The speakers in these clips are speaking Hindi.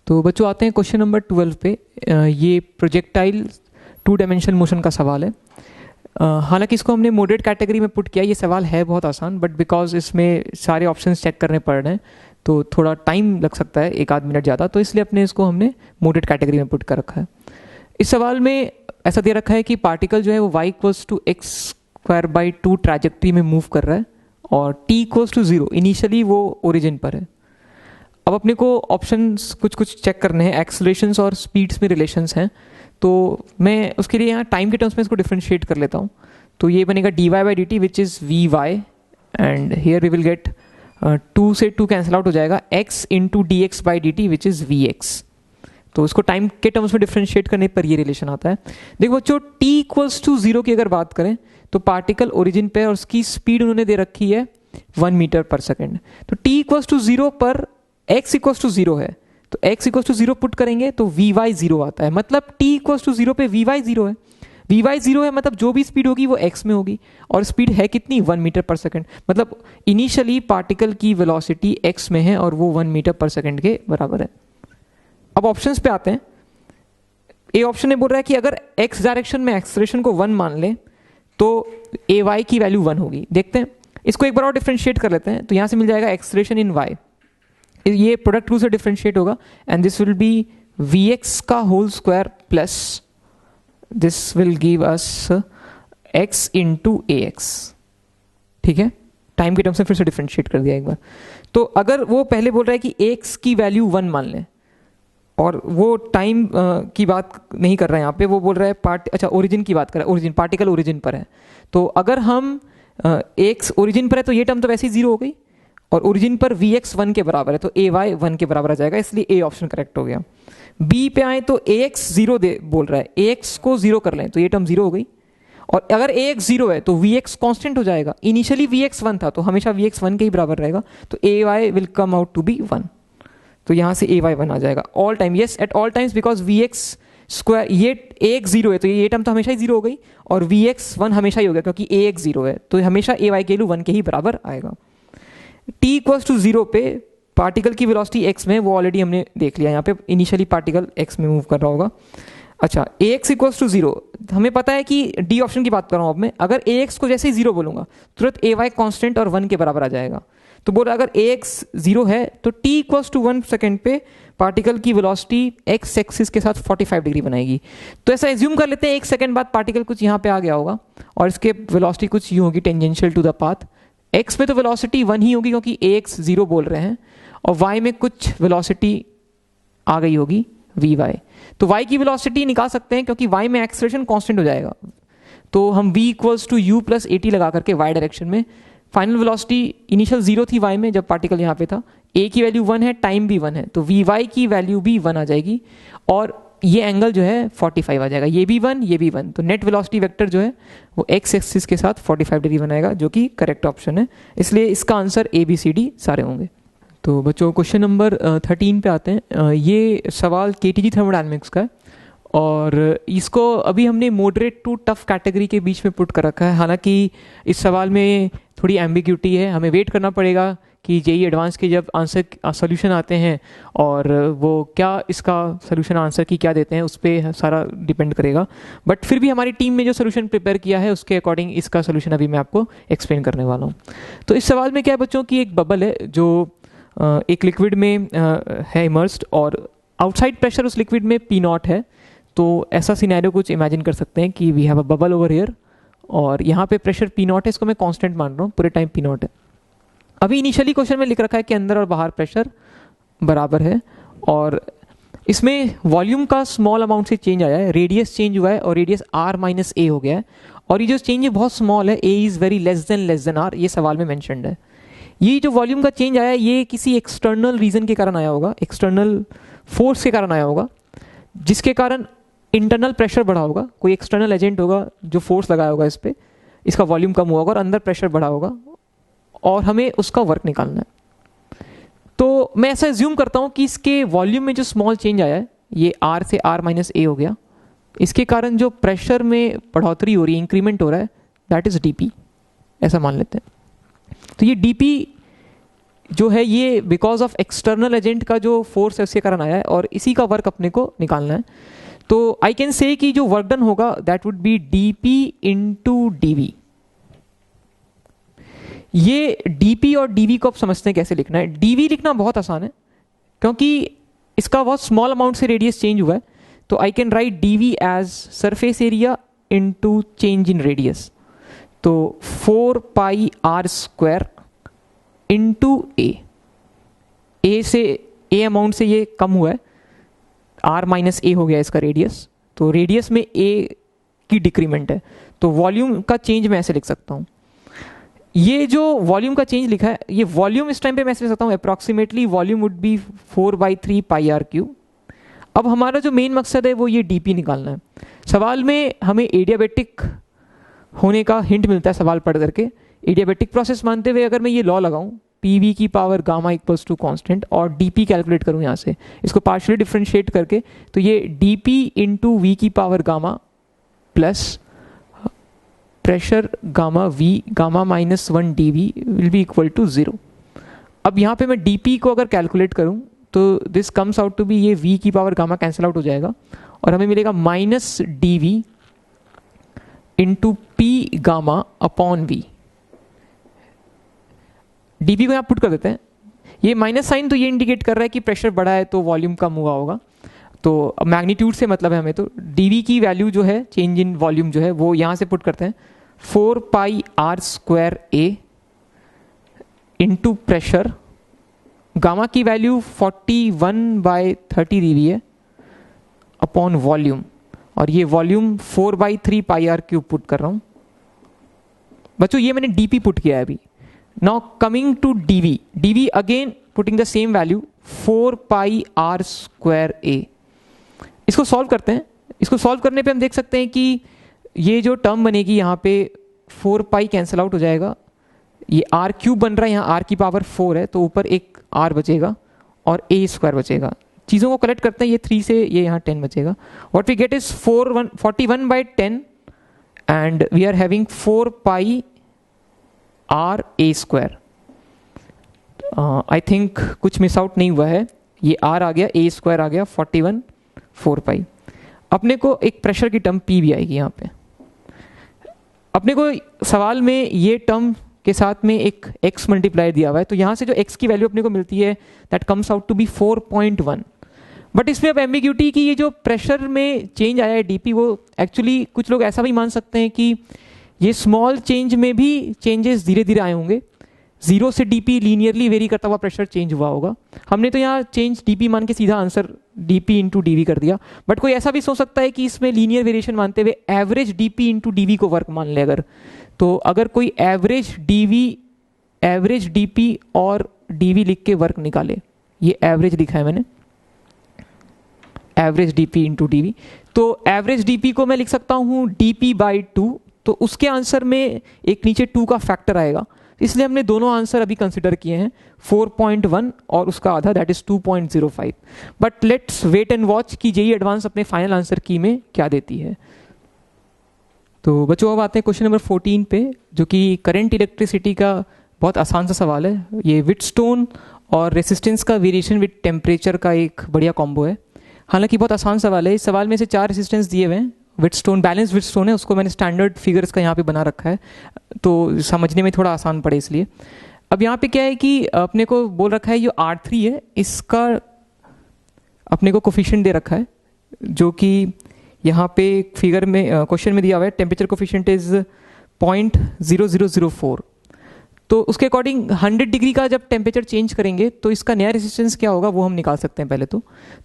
तो बच्चों आते हैं क्वेश्चन नंबर 12 पे। ये प्रोजेक्टाइल 2 डायमेंशनल मोशन का सवाल है। हालांकि इसको हमने मॉडरेट कैटेगरी में पुट किया। ये सवाल है बहुत आसान, बट बिकॉज इसमें सारे ऑप्शंस चेक करने पड़ रहे हैं तो थोड़ा टाइम लग सकता है, 1 आध मिनट ज़्यादा, तो इसलिए हमने मॉडरेट कैटेगरी में पुट कर रखा है। इस सवाल में ऐसा दे रखा है कि पार्टिकल जो है वो y = x² ट्रैजेक्टरी में मूव कर रहा है और t = 0 इनिशियली वो ओरिजिन पर है। अब अपने को ऑप्शंस कुछ चेक करने हैं, एक्सेलरेशंस और स्पीड्स में रिलेशंस हैं, तो मैं उसके लिए यहाँ टाइम के टर्म्स में इसको डिफ्रेंशिएट कर लेता हूँ। तो ये बनेगा dy/dt which is vy and here we will get 2 से 2 कैंसिल आउट हो जाएगा, x × dx/dt which is vx। तो इसको टाइम के टर्म्स में डिफ्रेंशिएट करने पर ये रिलेशन आता है। देखो बच्चों, t = 0 की अगर बात करें तो पार्टिकल ओरिजिन पे और उसकी स्पीड उन्होंने दे रखी है 1 मीटर पर सेकेंड। तो t = 0 पर x = 0 है, तो x = 0 पुट करेंगे तो vy 0 आता है। मतलब t = 0 पे vy 0 है, vy 0 है मतलब जो भी स्पीड होगी वो x में होगी, और स्पीड है कितनी 1 मीटर पर सेकेंड। मतलब इनिशियली पार्टिकल की वेलोसिटी x में है और वो 1 मीटर पर सेकेंड के बराबर है। अब ऑप्शंस पे आते हैं। ए ऑप्शन में बोल रहा है कि अगर x डायरेक्शन में एक्सेलरेशन को 1 मान लें तो ay की वैल्यू 1 होगी। देखते हैं, इसको एक बार और डिफ्रेंशिएट कर लेते हैं। तो यहाँ से मिल जाएगा एक्सेलरेशन इन y, ये प्रोडक्ट रूल से डिफ्रेंशिएट होगा and this will be vx² plus this will give us x × ax। ठीक है, टाइम के टर्म से फिर से डिफ्रेंशिएट कर दिया एक बार। तो अगर वो पहले बोल रहा है कि x की वैल्यू 1 मान लें, और वो टाइम की बात नहीं कर रहा है यहाँ पे, वो बोल रहा है ओरिजिन की बात कर रहा है, ओरिजिन पार्टिकल ओरिजिन पर है। तो अगर हम x ओरिजिन पर है तो ये टर्म तो वैसे ही 0 हो गई, और ओरिजिन पर vx 1 के बराबर है तो ay 1 के बराबर आ जाएगा, इसलिए a ऑप्शन करेक्ट हो गया। b पे आए तो ax 0 बोल रहा है, ax को 0 कर लें तो ये टर्म 0 हो गई, और अगर ax 0 है तो vx कांस्टेंट हो जाएगा। इनिशियली vx 1 था तो हमेशा vx 1 के ही बराबर रहेगा, तो ay will come out to be 1। तो यहाँ से ay 1 आ जाएगा all time, yes at all times, because vx², ये ax 0 है तो ये टर्म तो हमेशा ही 0 हो गई, और vx 1 हमेशा ही हो गया क्योंकि ax 0 है, तो हमेशा ay की वैल्यू 1 के ही बराबर आएगा। t = 0 पे पार्टिकल की वेलोसिटी x में, वो ऑलरेडी हमने देख लिया, यहाँ पे इनिशियली पार्टिकल x में मूव कर रहा होगा। अच्छा, ax = 0, हमें पता है कि डी ऑप्शन की बात कर रहा हूँ अब मैं। अगर ax को जैसे ही 0 बोलूंगा तुरंत ay कांस्टेंट और 1 के बराबर आ जाएगा। तो बोल अगर ax 0 है तो t = 1 सेकेंड पे पार्टिकल की वेलोसिटी x एक्सिस के साथ 45 डिग्री बनाएगी। तो ऐसा एज्यूम कर लेते हैं 1 सेकेंड बाद पार्टिकल कुछ यहाँ पे आ गया होगा और इसके वेलोसिटी कुछ यूँ होगी, tangential to the path. x पे तो वेलोसिटी 1 ही होगी क्योंकि ax 0 बोल रहे हैं, और y में कुछ वेलोसिटी आ गई होगी vy। तो y की वेलोसिटी निकाल सकते हैं क्योंकि y में एक्सेलरेशन कांस्टेंट हो जाएगा, तो हम v = u + at लगा करके y डायरेक्शन में, फाइनल वेलोसिटी इनिशियल 0 थी y में जब पार्टिकल यहाँ पे था, a की वैल्यू 1 है, टाइम भी 1 है, तो vy की वैल्यू भी 1 आ जाएगी, और ये एंगल जो है 45 आ जाएगा, ये भी 1 ये भी 1। तो नेट वेलोसिटी वेक्टर जो है वो x एक्सिस के साथ 45 डिग्री बनाएगा, जो कि करेक्ट ऑप्शन है, इसलिए इसका आंसर ABCD सारे होंगे। तो बच्चों क्वेश्चन नंबर 13 पे आते हैं। ये सवाल KTG थर्मोडायनेमिक्स का है, और इसको अभी हमने मॉडरेट टू टफ कैटेगरी के बीच में पुट कर रखा है। हालांकि इस सवाल में थोड़ी एम्बिग्यूटी है, हमें वेट करना पड़ेगा कि जेईई एडवांस के जब आंसर सोल्यूशन आते हैं और वो क्या इसका सोल्यूशन आंसर की क्या देते हैं उस पर सारा डिपेंड करेगा। बट फिर भी हमारी टीम में जो सोल्यूशन प्रिपेयर किया है उसके अकॉर्डिंग इसका सोल्यूशन अभी मैं आपको एक्सप्लेन करने वाला हूँ। तो इस सवाल में क्या है बच्चों की, एक बबल है जो एक लिक्विड में है इमर्स्ड, और आउटसाइड प्रेशर उस लिक्विड में P0 है। तो ऐसा सिनेरियो कुछ इमेजिन कर सकते हैं कि we have a bubble over here, और यहाँ पे प्रेशर P0 है, इसको मैं कांस्टेंट मान रहा हूँ, पूरे टाइम P0 है। अभी इनिशियली क्वेश्चन में लिख रखा है कि अंदर और बाहर प्रेशर बराबर है, और इसमें वॉल्यूम का स्मॉल अमाउंट से चेंज आया है, रेडियस चेंज हुआ है और रेडियस r - a हो गया है, और ये जो चेंज है बहुत स्मॉल है, a is very less than r, ये सवाल में मैंशनड है। ये जो वॉल्यूम का चेंज आया है ये किसी एक्सटर्नल रीजन के कारण आया होगा, एक्सटर्नल फोर्स के कारण आया होगा, जिसके कारण इंटरनल प्रेशर बढ़ा होगा, कोई एक्सटर्नल एजेंट होगा जो फोर्स लगाया होगा इस पर, इसका वॉल्यूम कम हुआ होगा और अंदर प्रेशर बढ़ा होगा, और हमें उसका वर्क निकालना है। तो मैं ऐसा एज्यूम करता हूँ कि इसके वॉल्यूम में जो स्मॉल चेंज आया है, ये r से r - a हो गया, इसके कारण जो प्रेशर में बढ़ोतरी हो रही है, इंक्रीमेंट हो रहा है, दैट इज dp, ऐसा मान लेते हैं। तो ये dp जो है ये बिकॉज ऑफ एक्सटर्नल एजेंट का जो फोर्स है उसके कारण आया है और इसी का वर्क अपने को निकालना है। तो आई कैन से कि जो वर्क डन होगा that would B dp into dv। ये dp और dv को आप समझते हैं कैसे लिखना है। dv लिखना बहुत आसान है क्योंकि इसका बहुत स्मॉल अमाउंट से रेडियस चेंज हुआ है, तो I can write dv as surface area into change in radius. तो 4 pi are square into A से ए अमाउंट से ये कम हुआ है, आर माइनस ए हो गया इसका रेडियस, तो रेडियस में ए की डिक्रीमेंट है, तो वॉल्यूम का चेंज मैं ऐसे लिख सकता हूँ। ये जो वॉल्यूम का चेंज लिखा है, ये वॉल्यूम इस टाइम पे मैं ऐसे लिख सकता हूँ approximately volume would be 4/3 pi are cube. अब हमारा जो मेन मकसद है वो ये डीपी निकालना है। सवाल में हमें एडियाबेटिक होने का हिंट मिलता है सवाल पढ़ करके। एडियाबेटिक प्रोसेस मानते हुए अगर मैं ये लॉ लगाऊं पी की power gamma equals to constant और डीपी कैलकुलेट करूं यहाँ से, इसको पार्शियली डिफ्रेंशिएट करके, तो ये डीपी इंटू वी की power gamma plus pressure gamma V gamma -1 dv will be equal to 0। अब यहाँ पे मैं dp को अगर कैलकुलेट करूँ तो this comes out to be, ये v की पावर गामा कैंसिल आउट हो जाएगा और हमें मिलेगा -dv into P gamma upon V. dp को यहाँ पुट कर देते हैं, ये माइनस साइन तो ये इंडिकेट कर रहा है कि प्रेशर बढ़ा है तो वॉल्यूम कम हुआ होगा, तो मैग्नीट्यूड से मतलब है हमें, तो dv की वैल्यू जो है चेंज इन वॉल्यूम जो है वो यहाँ से पुट करते हैं 4 pi are square a into pressure, gamma की वैल्यू 41/30 dV है अपॉन वॉल्यूम, और ये volume 4/3 pi are cube put कर रहा हूँ बच्चों। ये मैंने dp पुट किया है अभी। Now coming to dv again putting the same value 4 pi are square a. इसको सॉल्व करते हैं। इसको सॉल्व करने पे हम देख सकते हैं कि ये जो टर्म बनेगी यहाँ पे 4 पाई कैंसिल आउट हो जाएगा, ये आर क्यूब बन रहा है, यहाँ आर की पावर 4 है तो ऊपर एक आर बचेगा और ए स्क्वायर बचेगा। चीज़ों को कलेक्ट करते हैं, ये 3 से ये यहाँ 10 बचेगा। What we get is 41/10 and we are having 4 pi R A square. I think कुछ मिस आउट नहीं हुआ है, ये आर आ गया, ए स्क्वायर आ गया 41 4 पाई। अपने को एक प्रेशर की टर्म पी भी आएगी यहाँ पे। अपने को सवाल में ये टर्म के साथ में एक x मल्टीप्लाई दिया हुआ है, तो यहाँ से जो x की वैल्यू अपने को मिलती है that comes out to be 4.1। But इसमें अब एम्बिग्यूटी की, ये जो प्रेशर में चेंज आया है डीपी, वो एक्चुअली कुछ लोग ऐसा भी मान सकते हैं कि ये स्मॉल चेंज में भी चेंजेस धीरे धीरे आए होंगे, 0 से डीपी लीनियरली वेरी करता हुआ प्रेशर चेंज हुआ होगा। हमने तो यहाँ चेंज डीपी मान के सीधा आंसर डीपी इंटू डीवी कर दिया, बट कोई ऐसा भी सोच सकता है कि इसमें लीनियर वेरिएशन मानते हुए एवरेज डीपी इंटू डीवी को वर्क मान ले। अगर कोई एवरेज डीपी और डीवी लिख के वर्क निकाले, ये एवरेज लिखा है मैंने, एवरेज डीपी इंटू डीवी, तो एवरेज डीपी को मैं लिख सकता हूँ dp/2, तो उसके आंसर में एक नीचे 2 का फैक्टर आएगा, इसलिए हमने दोनों आंसर अभी कंसिडर किए हैं 4.1 और उसका आधा that is 2.05। But let's wait and watch कि जेईई एडवांस अपने फाइनल आंसर की में क्या देती है। तो बच्चों अब आते हैं क्वेश्चन नंबर 14 पे, जो कि करंट इलेक्ट्रिसिटी का बहुत आसान सा सवाल है। ये व्हिटस्टोन और रेसिस्टेंस का वेरिएशन विद टेम्परेचर का एक बढ़िया कॉम्बो है। हालांकि बहुत आसान सवाल है। इस सवाल में से 4 रेसिस्टेंस दिए हुए हैं। व्हिटस्टोन बैलेंस व्हिटस्टोन है, उसको मैंने स्टैंडर्ड फिगर्स का यहाँ पे बना रखा है तो समझने में थोड़ा आसान पड़े इसलिए। अब यहाँ पे क्या है कि अपने को बोल रखा है ये R3 है, इसका अपने को कोफिशिएंट दे रखा है जो कि यहाँ पे फिगर में क्वेश्चन में दिया हुआ है। टेम्परेचर कोफिशिएंट इज 0.0004, तो उसके अकॉर्डिंग 100 डिग्री का जब टेम्परेचर चेंज करेंगे तो इसका नया रेसिस्टेंस क्या होगा वो हम निकाल सकते हैं पहले तो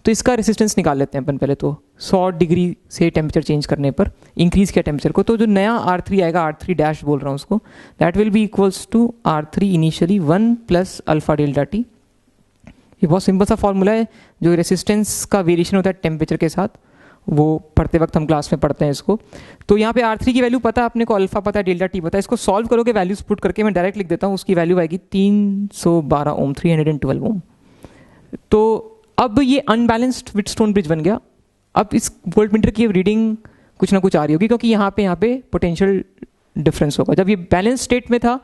इसका रेसिस्टेंस निकाल लेते हैं अपन पहले। तो 100 डिग्री से टेम्परेचर चेंज करने पर इंक्रीज किया टेम्परेचर को, तो जो नया R3 आएगा, R3 डैश बोल रहा हूँ उसको, that will be equals to R3 initially 1 + alpha delta T. ये बहुत सिंपल सा फॉर्मूला है, जो रेसिस्टेंस का वेरिएशन होता है टेम्परेचर के साथ, वो पढ़ते वक्त हम क्लास में पढ़ते हैं इसको। तो यहाँ पे R3 की वैल्यू पता है अपने को, अल्फा पता है, डेल्टा टी पता है। इसको सॉल्व करोगे वैल्यूज पुट करके, मैं डायरेक्ट लिख देता हूँ, उसकी वैल्यू आएगी 312 ओम, 312 ओम। तो अब ये अनबैलेंस्ड व्हिटस्टोन ब्रिज बन गया। अब इस वोल्टमीटर की रीडिंग कुछ ना कुछ आ रही होगी, क्योंकि यहाँ पे पोटेंशियल डिफरेंस होगा। जब ये बैलेंस स्टेट में था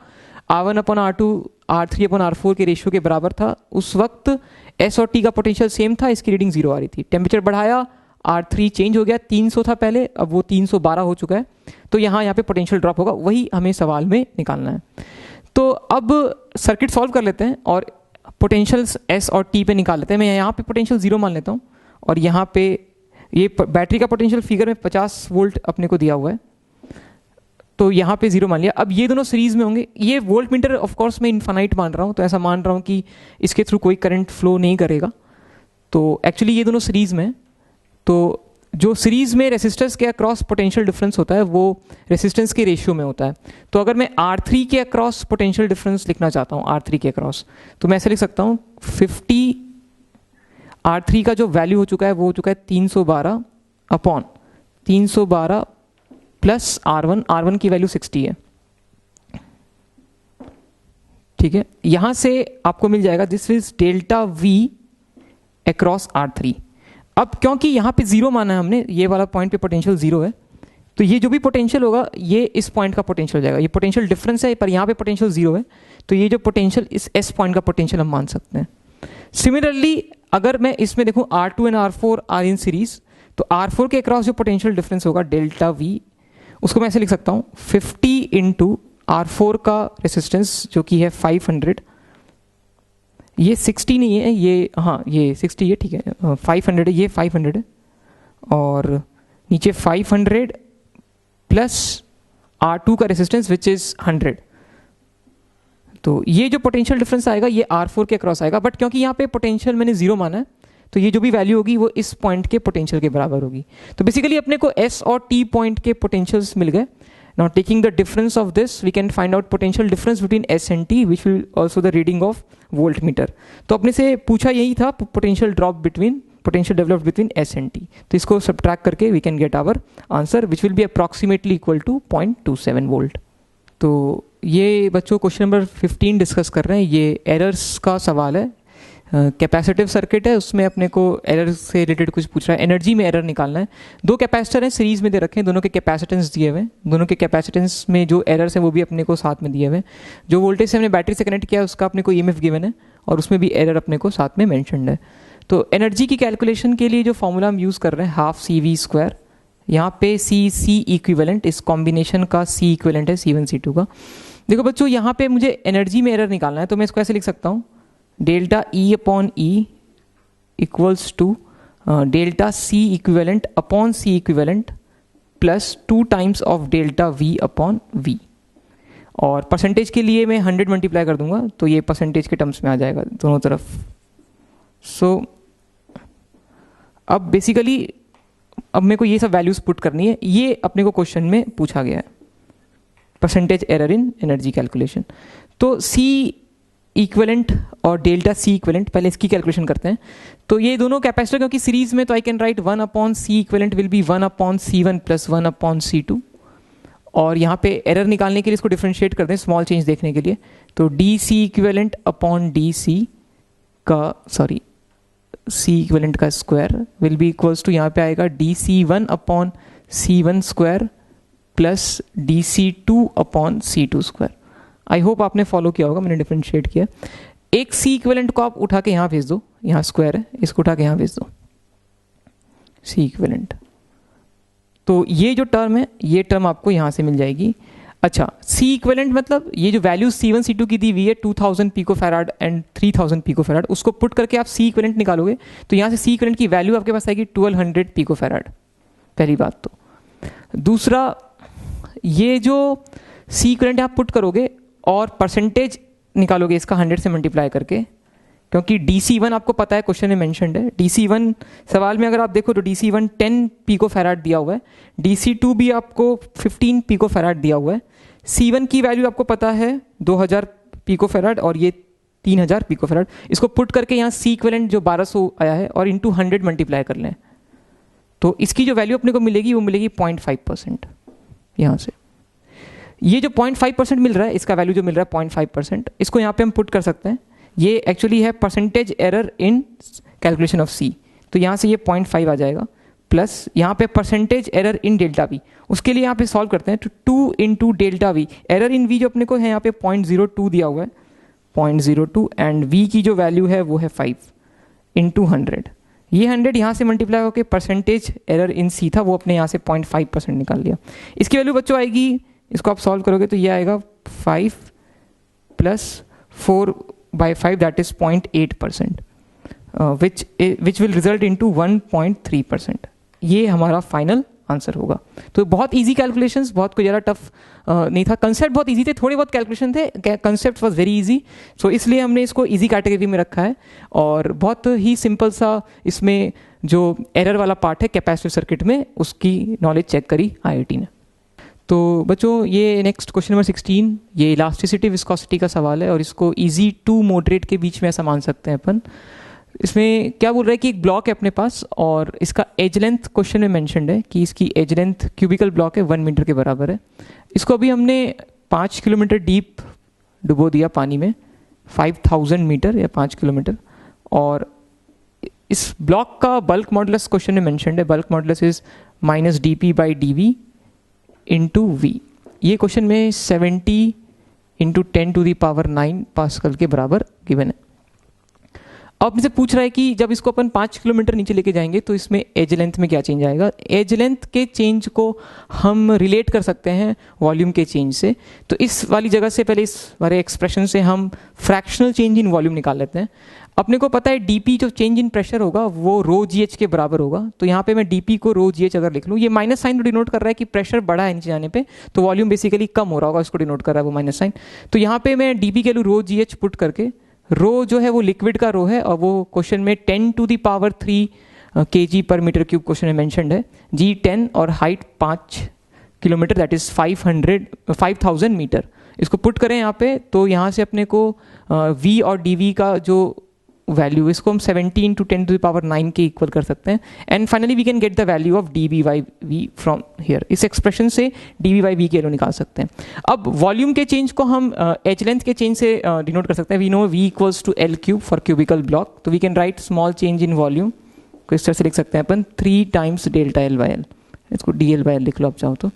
R1/R2 R3/R4 के रेशियो के बराबर था, उस वक्त S और T का पोटेंशियल सेम था, इसकी रीडिंग 0 आ रही थी। टेम्परेचर बढ़ाया, R3 चेंज हो गया, 300 था पहले, अब वो 312 हो चुका है, तो यहाँ पे पोटेंशियल ड्रॉप होगा, वही हमें सवाल में निकालना है। तो अब सर्किट सॉल्व कर लेते हैं और पोटेंशियल्स S और T पे निकाल लेते हैं। मैं यहाँ पे पोटेंशियल 0 मान लेता हूँ और यहाँ पे ये बैटरी का पोटेंशियल फिगर में 50 वोल्ट अपने को दिया हुआ है, तो यहाँ पे 0 मान लिया। अब ये दोनों सीरीज में होंगे। ये वोल्ट मीटर ऑफ कोर्स मैं इनफाइनाइट मान रहा हूँ, तो ऐसा मान रहा हूँ कि इसके थ्रू कोई करंट फ्लो नहीं करेगा, तो एक्चुअली ये दोनों सीरीज में, तो जो सीरीज में रेसिस्टर्स के अक्रॉस पोटेंशियल डिफरेंस होता है वो रेसिस्टेंस के रेशियो में होता है। तो अगर मैं R3 के अक्रॉस पोटेंशियल डिफरेंस लिखना चाहता हूँ, R3 के अक्रॉस, तो मैं ऐसे लिख सकता हूँ 50, R3 का जो वैल्यू हो चुका है वो हो चुका है 312 प्लस R1 की वैल्यू 60 है, ठीक है। यहां से आपको मिल जाएगा this is delta V across R3। अब क्योंकि यहाँ पे 0 माना है हमने, ये वाला पॉइंट पे पोटेंशियल 0 है, तो ये जो भी पोटेंशियल होगा ये इस पॉइंट का पोटेंशियल हो जाएगा। ये पोटेंशियल डिफरेंस है, पर यहाँ पे पोटेंशियल 0 है, तो ये जो पोटेंशियल इस S पॉइंट का पोटेंशियल हम मान सकते हैं। सिमिलरली अगर मैं इसमें देखूँ R2 and R4 are in series, तो R4 के अक्रॉस जो पोटेंशियल डिफरेंस होगा डेल्टा V, उसको मैं ऐसे लिख सकता हूँ 50 इंटू R4 का रेसिस्टेंस जो कि है 500, ये 60 नहीं है, ये हाँ ये 60 है, ठीक है, 500 है, ये 500 है, और नीचे 500 प्लस R2 का रेसिस्टेंस विच इज 100, तो ये जो पोटेंशियल डिफरेंस आएगा ये R4 के अक्रॉस आएगा। बट क्योंकि यहाँ पे पोटेंशियल मैंने 0 माना है, तो ये जो भी वैल्यू होगी वो इस पॉइंट के पोटेंशियल के बराबर होगी। तो बेसिकली अपने को S और T पॉइंट के पोटेंशियल्स मिल गए। Now taking the difference of this, we can find out potential difference between S and T, which will also the reading of voltmeter. तो अपने से पूछा यही था potential drop between, potential developed between S and T. तो इसको subtract करके we can get our answer, which will be approximately equal to 0.27 volt. तो ये बच्चों क्वेश्चन नंबर 15 डिस्कस कर रहे हैं। ये एरर्स का सवाल है, कैपेसिटिव सर्किट है, उसमें अपने को एरर से रिलेटेड कुछ पूछ रहा है। एनर्जी में एरर निकालना है। दो कैपेसिटर हैं, सीरीज में दे रखे हैं, दोनों के कैपेसिटेंस दिए हुए हैं, दोनों के कैपेसिटेंस में जो एरर्स हैं वो भी अपने को साथ में दिए हुए हैं। जो वोल्टेज से हमने बैटरी से कनेक्ट किया है उसका अपने को EMF गिवन है और उसमें भी एरर अपने को साथ में मैंशनड है। तो एनर्जी की कैलकुलेशन के लिए जो फॉर्मूला हम यूज़ कर रहे हैं हाफ CV², यहाँ पे C इक्विवेलेंट, इस कॉम्बिनेशन का C इक्विवेलेंट है C1 C2 का। देखो बच्चों यहाँ पे मुझे एनर्जी में एरर निकालना है, तो मैं इसको ऐसे लिख सकता हूँ delta E/E equals to delta C equivalent upon C equivalent plus 2 times of delta V/V, और परसेंटेज के लिए मैं 100 मल्टीप्लाई कर दूंगा तो ये परसेंटेज के टर्म्स में आ जाएगा दोनों तरफ। सो अब बेसिकली अब मेरे को ये सब वैल्यूज पुट करनी है, ये अपने को क्वेश्चन में पूछा गया है, percentage error in energy calculation. तो C इक्विवेलेंट और डेल्टा C इक्विवेलेंट, पहले इसकी कैलकुलेशन करते हैं। तो ये दोनों कैपेसिटर क्योंकि सीरीज में, तो I can right 1/C equivalent will be 1/C1 plus 1/C2, और यहाँ पे एरर निकालने के लिए इसको डिफरेंशिएट करते हैं स्मॉल चेंज देखने के लिए। तो DC इक्विवेलेंट अपॉन DC का C इक्विवेलेंट का square will be equals to, यहाँ पे आएगा DC1/C1 square plus DC2/C2 square. I hope आपने फॉलो किया होगा, मैंने डिफरेंशिएट किया। एक C इक्विवेलेंट को आप उठा के यहाँ भेज दो, यहाँ स्क्वायर है, इसको उठा के यहाँ भेज दो C इक्विवेलेंट, तो ये जो टर्म है ये टर्म आपको यहाँ से मिल जाएगी। अच्छा, C इक्विवेलेंट मतलब ये जो वैल्यू C1 C2 की दी हुई है 2000 पिकोफैराड एंड 3000 पिकोफैराड, उसको पुट करके आप C इक्विवेलेंट निकालोगे तो यहाँ से C इक्विवेलेंट की वैल्यू आपके पास आएगी 1200 पिकोफैराड, पहली बात। तो दूसरा, ये जो C इक्विवेलेंट आप पुट करोगे और परसेंटेज निकालोगे इसका 100 से मल्टीप्लाई करके, क्योंकि DC1 आपको पता है क्वेश्चन में मेंशन्ड है। DC1 सवाल में अगर आप देखो तो DC1 10 पिकोफैराड दिया हुआ है, DC2 भी आपको 15 पिकोफैराड दिया हुआ है, C1 की वैल्यू आपको पता है 2000 पिकोफैराड और ये 3000 पिकोफैराड। इसको पुट करके यहाँ C इक्विवेलेंट जो 1200 आया है और इंटू 100 मल्टीप्लाई कर लें, तो इसकी जो वैल्यू अपने को मिलेगी वो मिलेगी 0.5%। यहाँ से ये जो 0.5% मिल रहा है, इसका वैल्यू जो मिल रहा है 0.5%, इसको यहाँ पे हम पुट कर सकते हैं। ये एक्चुअली है percentage error in calculation of C, तो यहाँ से ये 0.5 आ जाएगा, प्लस यहाँ पे percentage error in delta V, उसके लिए यहाँ पे सॉल्व करते हैं। तो 2 into delta V, error in V जो अपने को है यहाँ पे 0.02 दिया हुआ है, 0.02 एंड v की जो वैल्यू है वो है 5 इंटू 100। ये 100 यहाँ से मल्टीप्लाई होकर परसेंटेज एरर इन सी था वो अपने यहाँ से 0.5% निकाल लिया। इसकी वैल्यू बच्चों आएगी, इसको आप सॉल्व करोगे तो ये आएगा 5 plus 4/5 that is 0.8%, which will result into 1.3%। ये हमारा फाइनल आंसर होगा। तो बहुत इजी कैलकुलेशंस, बहुत कोई ज़्यादा टफ नहीं था। कंसेप्ट बहुत इजी थे, थोड़े बहुत कैलकुलेशन थे, कंसेप्ट वाज वेरी इजी, सो इसलिए हमने इसको इजी कैटेगरी में रखा है। और बहुत ही सिंपल सा इसमें जो एरर वाला पार्ट है कैपेसिटिव सर्किट में, उसकी नॉलेज चेक करी IIT ने। तो बच्चों ये नेक्स्ट क्वेश्चन नंबर 16, ये इलास्टिसिटी विस्कोसिटी का सवाल है और इसको ईजी टू मॉडरेट के बीच में ऐसा मान सकते हैं अपन। इसमें क्या बोल रहा है कि एक ब्लॉक है अपने पास और इसका एज लेंथ क्वेश्चन में मेंशन्ड है कि इसकी एज लेंथ क्यूबिकल ब्लॉक है 1 मीटर के बराबर है। इसको अभी हमने 5 किलोमीटर डीप डुबो दिया पानी में, 5000 मीटर या 5 किलोमीटर। और इस ब्लॉक का बल्क मॉडुलस क्वेश्चन में मेंशन्ड है, bulk modulus is -dp/dv into v। ये क्वेश्चन में 70 इंटू 10⁹ पास्कल के बराबर गिवन है। अब मुझसे पूछ रहा है कि जब इसको अपन 5 किलोमीटर नीचे लेके जाएंगे तो इसमें एज लेंथ में क्या चेंज आएगा। एज लेंथ के चेंज को हम रिलेट कर सकते हैं वॉल्यूम के चेंज से। तो इस वाली जगह से पहले इस वाले एक्सप्रेशन से हम फ्रैक्शनल चेंज इन वॉल्यूम निकाल लेते हैं। अपने को पता है डीपी जो चेंज इन प्रेशर होगा वो ρgh के बराबर होगा। तो यहाँ पे मैं डीपी को ρgh अगर लिख लूँ, ये माइनस साइन तो डिनोट कर रहा है कि प्रेशर बढ़ा है नीचे जाने पे, तो वॉल्यूम बेसिकली कम हो रहा होगा, इसको डिनोट कर रहा है वो माइनस साइन। तो यहाँ पे मैं डीपी के लूँ ρgh पुट करके, रो जो है वो लिक्विड का रो है और वो क्वेश्चन में 10⁻³ kg/m³ क्वेश्चन में मेंशन्ड है। जी 10 और height 5 kilometre that is 5000 metre. इसको पुट करें यहाँ पे तो यहाँ से अपने को v और dv का जो वैल्यू, इसको हम 70 इंटू 10⁹ के इक्वल कर सकते हैं। And finally we can get the value of dv/v from here. इस एक्सप्रेशन से dv/v की वैल्यू निकाल सकते हैं। अब वॉल्यूम के चेंज को हम एज लेंथ के चेंज से डिनोट कर सकते हैं। We know v equals to L³ for cubical block, तो we can write small change in volume को इस तरह से लिख सकते हैं अपन 3 टाइम्स ΔL/L। इसको dL/L लिख लो आप चाहो तो।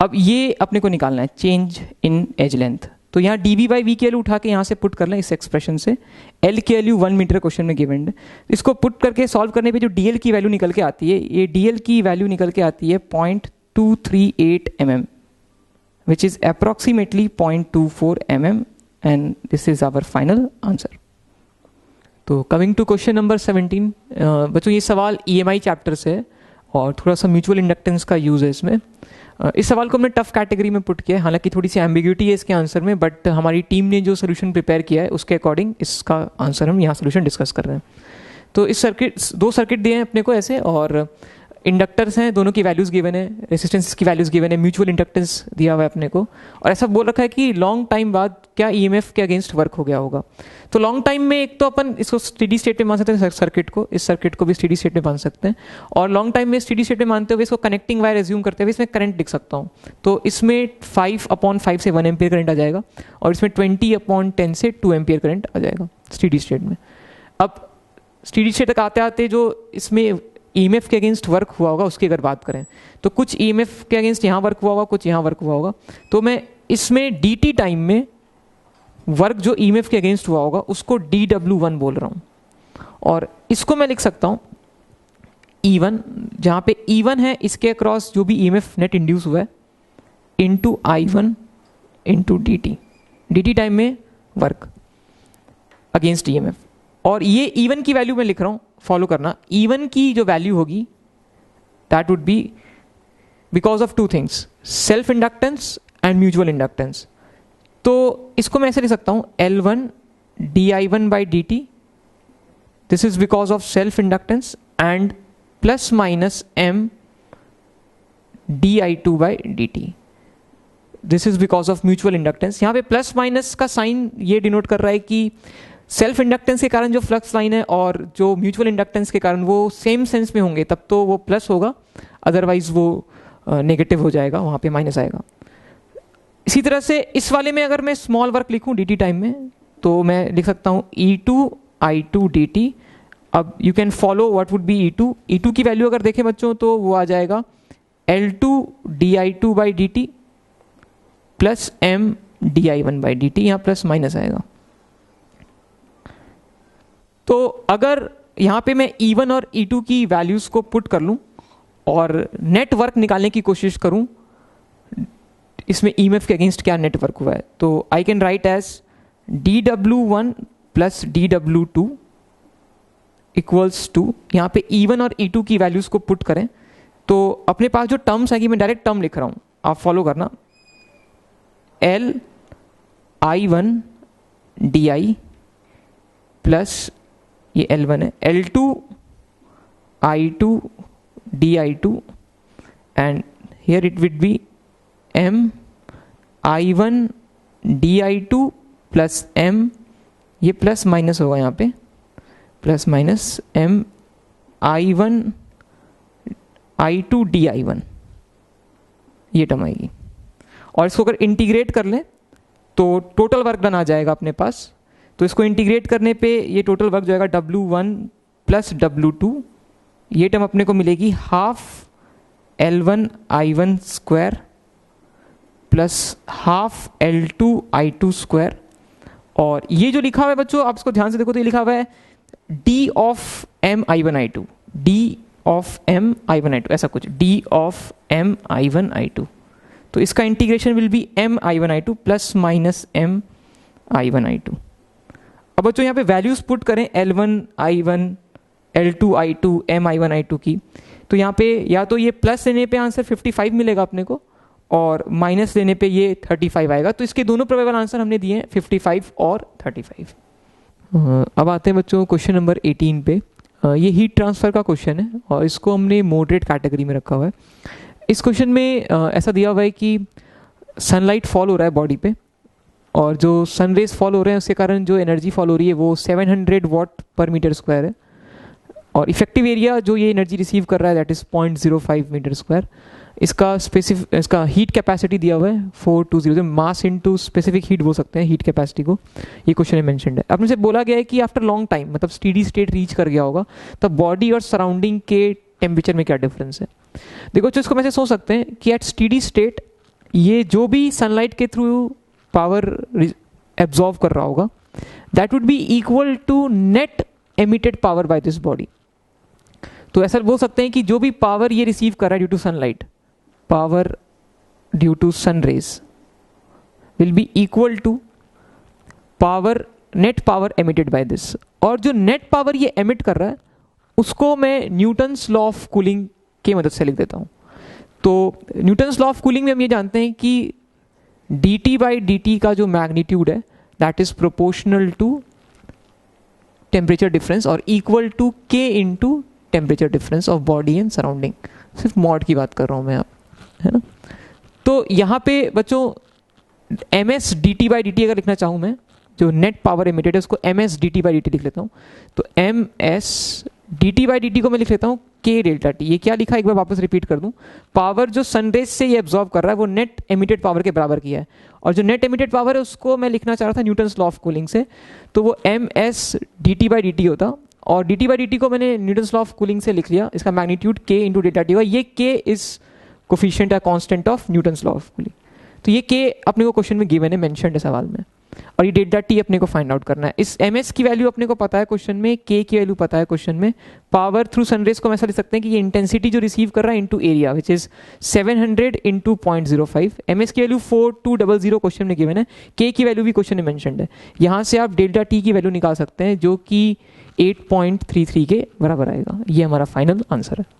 अब ये अपने को निकालना है चेंज इन एज लेंथ, तो यहाँ dv/v की वैल्यू उठा के यहाँ से पुट कर लें इस एक्सप्रेशन से। L की वैल्यू 1 मीटर क्वेश्चन में गिवन है। इसको पुट करके सॉल्व करने पे जो dl की वैल्यू निकल के आती है, ये dl की वैल्यू निकल के आती है 0.238 mm, which is approximately 0.24 mm, and this is our final answer. तो कमिंग टू क्वेश्चन नंबर 17, बच्चों ये सवाल EMI चैप्टर से है और थोड़ा सा म्यूचुअल इंडक्टेंस का यूज़ है इसमें। इस सवाल को हमने टफ कैटेगरी में पुट किया है, हालांकि थोड़ी सी एम्बिग्यूटी है इसके आंसर में, बट हमारी टीम ने जो सोल्यूशन प्रिपेयर किया है उसके अकॉर्डिंग इसका आंसर हम यहाँ सोल्यूशन डिस्कस कर रहे हैं। तो इस दो सर्किट दिए हैं अपने को ऐसे, और इंडक्टर्स हैं, दोनों की वैल्यूज़ गिवन है, रेसिस्टेंस की वैल्यूज़ गिवन है, म्यूचुअल इंडक्टेंस दिया हुआ है अपने को, और ऐसा बोल रखा है कि लॉन्ग टाइम बाद क्या EMF के अगेंस्ट वर्क हो गया होगा। तो लॉन्ग टाइम में एक तो अपन इसको स्टेडी स्टेट में मान सकते हैं सर्किट को, इस सर्किट को भी स्टेडी स्टेट में मान सकते हैं, और लॉन्ग टाइम में स्टेडी स्टेट में मानते हुए इसको कनेक्टिंग वायर एज्यूम करते हुए इसमें करंट लिख सकता हूँ। तो इसमें 5/5 से 1 एम्पियर करंट आ जाएगा और इसमें 20/10 से 2 एम्पियर करंट आ जाएगा स्टेडी स्टेट में। अब स्टेडी स्टेट तक आते आते जो इसमें EMF के अगेंस्ट वर्क हुआ होगा उसकी अगर बात करें तो कुछ EMF के अगेंस्ट यहाँ वर्क हुआ होगा, कुछ यहाँ वर्क हुआ होगा। तो मैं इसमें dt टाइम में वर्क जो EMF के अगेंस्ट हुआ होगा उसको dW1 बोल रहा हूँ, और इसको मैं लिख सकता हूँ E1, जहाँ पे E1 है इसके अक्रॉस जो भी EMF नेट इंड्यूस हुआ है, into I1 into dt time में वर्क अगेंस्ट EMF। और ये E1 की वैल्यू मैं लिख रहा हूँ, फॉलो करना। E1 की जो वैल्यू होगी that would B because of 2 things, self inductance and mutual inductance. तो इसको मैं ऐसे लिख सकता हूँ L1 di1/dt, this is because of self inductance, and +- m di2/dt, this is because of mutual inductance. यहाँ पे प्लस माइनस का साइन ये डिनोट कर रहा है कि सेल्फ इंडक्टेंस के कारण जो फ्लक्स लाइन है और जो म्यूचुअल इंडक्टेंस के कारण वो सेम सेंस में होंगे, तब तो वो प्लस होगा, अदरवाइज वो नेगेटिव हो जाएगा, वहाँ पे माइनस आएगा। इसी तरह से इस वाले में अगर मैं स्मॉल वर्क लिखूँ dt टाइम में, तो मैं लिख सकता हूँ E2 I2 dt। अब you can follow what would be E2 की वैल्यू अगर देखें बच्चों तो वो आ जाएगा L2 di2/dt +m di1/dt, यहाँ प्लस माइनस आएगा। तो अगर यहाँ पे मैं E1 और E2 की वैल्यूज को पुट कर लूँ और नेट वर्क निकालने की कोशिश करूँ, इसमें EMF के अगेंस्ट क्या नेटवर्क हुआ है, तो I can write as dw1 plus dw2 equals to, यहाँ पे E1 और E2 की वैल्यूज को पुट करें तो अपने पास जो टर्म्स आएगी, मैं डायरेक्ट टर्म लिख रहा हूँ, आप फॉलो करना, L I1 di प्लस ये L1 है, L2 I2 di2 and here it will be M I1 di2 plus M, ये प्लस माइनस होगा यहाँ पे, plus minus M I1 I2 di1, ये टर्म आएगी। और इसको अगर इंटीग्रेट कर लें तो टोटल वर्क डन आ जाएगा अपने पास। तो इसको इंटीग्रेट करने पे ये टोटल वर्क जो आएगा W1 प्लस W2, ये टर्म अपने को मिलेगी half L1 I1 square plus half L2 I2 square. और ये जो लिखा हुआ है बच्चों, आप इसको ध्यान से देखो तो ये लिखा हुआ है D of M I1 I2, D of M I1 I2, ऐसा कुछ, D of M I1 I2। तो इसका integration will be M I1 I2 plus minus M I1 I2। अब बच्चों यहाँ पे वैल्यूज पुट करें L1 I1, L2 I2, M I1 I2 की, तो यहाँ पे या तो ये प्लस लेने पे आंसर 55 मिलेगा अपने को और माइनस लेने पे ये 35 आएगा। तो इसके दोनों प्रोबेबल आंसर हमने दिए हैं 55 और 35। अब आते हैं बच्चों क्वेश्चन नंबर 18 पे। ये हीट ट्रांसफ़र का क्वेश्चन है और इसको हमने मॉडरेट कैटेगरी में रखा हुआ है। इस क्वेश्चन में ऐसा दिया हुआ है कि सनलाइट फॉल हो रहा है बॉडी पे और जो सन रेज फॉल हो रहे हैं उसके कारण जो एनर्जी फॉल हो रही है वो 700 वाट पर मीटर स्क्वायर है और इफेक्टिव एरिया जो ये एनर्जी रिसीव कर रहा है दैट इज़ 0.05 मीटर स्क्वायर। इसका हीट कैपेसिटी दिया हुआ है 420, मास इनटू स्पेसिफिक हीट बोल सकते हैं हीट कैपेसिटी को, ये क्वेश्चन में मेंशन्ड है। अपने से बोला गया है कि आफ्टर लॉन्ग टाइम, मतलब स्टेडी स्टेट रीच कर गया होगा, तब बॉडी और सराउंडिंग के टेम्परेचर में क्या डिफरेंस है। देखो तो इसको मैं सोच सकते हैं कि एट स्टेडी स्टेट ये जो भी सनलाइट के थ्रू पावर एब्जॉर्व कर रहा होगा that would be equal to net emitted power by this body. तो ऐसा बोल सकते हैं कि जो भी पावर ये रिसीव कर रहा है due to sunlight, power due to sun rays will be equal to power, net power emitted by this. और जो नेट पावर ये एमिट कर रहा है उसको मैं न्यूटन्स लॉ ऑफ कूलिंग की मदद से लिख देता हूँ। तो न्यूटन्स लॉ ऑफ कूलिंग में हम ये जानते हैं कि dt/dt का जो मैग्नीट्यूड है that is proportional to temperature difference और equal to k into temperature difference of body and surrounding. सिर्फ मॉड की बात कर रहा हूँ मैं, आप है ना। तो यहाँ पे बच्चों ms dt/dt अगर लिखना चाहूँ मैं, जो नेट पावर एमिटेड है उसको ms dt/dt लिख लेता हूँ। तो ms dt/dt को मैं लिख लेता हूँ k डेल्टा t। ये क्या लिखा है एक बार वापस रिपीट कर दूं, पावर जो सनरेज से ये एब्जॉर्ब कर रहा है वो नेट एमिटेड पावर के बराबर किया है और जो नेट एमिटेड पावर है उसको मैं लिखना चाह रहा था न्यूटन्स लॉ ऑफ कूलिंग से, तो वो ms dt/dt होता और dt/dt को मैंने न्यूटन्स लॉ ऑफ कूलिंग से लिख लिया, इसका magnitude k into delta T हुआ। ये k इज कोफिशिएंट या constant of Newton's law of cooling. तो ये k अपने को क्वेश्चन में गिवन है, मेंशन्ड है सवाल में, और ये डेल्टा टी अपने को फाइंड आउट करना है। इस ms की वैल्यू अपने को पता है क्वेश्चन में, k की वैल्यू पता है क्वेश्चन में, पावर थ्रू सनरेज को हम ऐसा लिख सकते हैं कि ये इंटेंसिटी जो रिसीव कर रहा है into area which is 700 into 0.05। ms की वैल्यू 4200 क्वेश्चन में गिवन है, k की वैल्यू भी क्वेश्चन में मेंशन्ड है। यहाँ से आप डेल्टा टी की वैल्यू निकाल सकते हैं जो कि 8.33 के बराबर आएगा। ये हमारा फाइनल आंसर है।